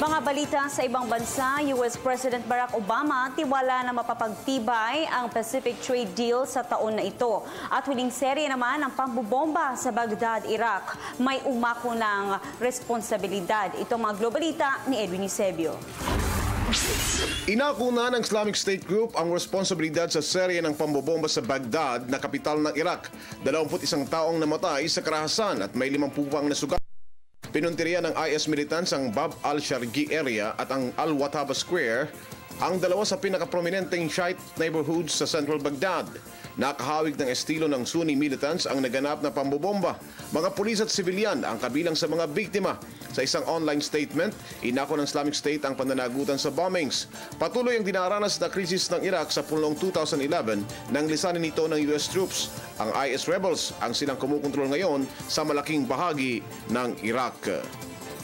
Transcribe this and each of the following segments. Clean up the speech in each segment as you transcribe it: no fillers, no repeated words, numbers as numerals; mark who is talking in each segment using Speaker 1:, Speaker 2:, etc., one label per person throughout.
Speaker 1: Mga balita sa ibang bansa, US President Barack Obama tiwala na mapapagtibay ang Pacific Trade Deal sa taon na ito. At huling serye naman ng pambobomba sa Baghdad, Iraq. May umako ng responsibilidad. Ito mga globalita ni Edwin Eusebio.
Speaker 2: Inako na ng Islamic State Group ang responsibilidad sa serye ng pambobomba sa Baghdad na kapital ng Iraq. 21 taong namatay sa karahasan at may 50 pang nasugat. Pinuntirya ng IS militants ang Bab al-Sharqi area at ang Al-Wataba Square, ang dalawa sa pinakaprominenteng Shiite neighborhoods sa Central Baghdad. Nakahawig ng estilo ng Sunni militants ang naganap na pambobomba. Mga pulis at sibilyan ang kabilang sa mga biktima. Sa isang online statement, inako ng Islamic State ang pananagutan sa bombings. Patuloy ang dinaranas na krisis ng Iraq sa punong 2011 nang lisanin nito ng US troops. Ang IS rebels ang silang kumukontrol ngayon sa malaking bahagi ng Iraq.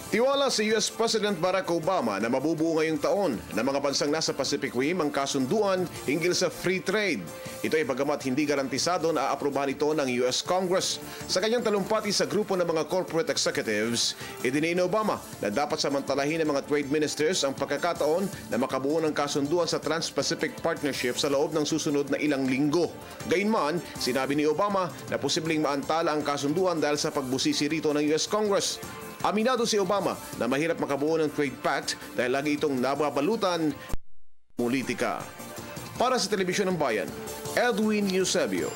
Speaker 2: Tiwala si US President Barack Obama na mabubuo ngayong taon ng mga bansang nasa Pacific Rim ang kasunduan hinggil sa free trade. Ito ay bagamat hindi garantisado na aaprubahan ito ng US Congress. Sa kanyang talumpati sa grupo ng mga corporate executives, idiniin ni Obama na dapat samantalahin ng mga trade ministers ang pagkakataon na makabuo ng kasunduan sa Trans-Pacific Partnership sa loob ng susunod na ilang linggo. Gayunman, sinabi ni Obama na posibleng maantala ang kasunduan dahil sa pagbusisi rito ng US Congress. Aminado si Obama na mahirap makabuo ng trade pact dahil lagi itong nababalutan ng politika. Para sa Telebisyon ng Bayan, Edwin Eusebio.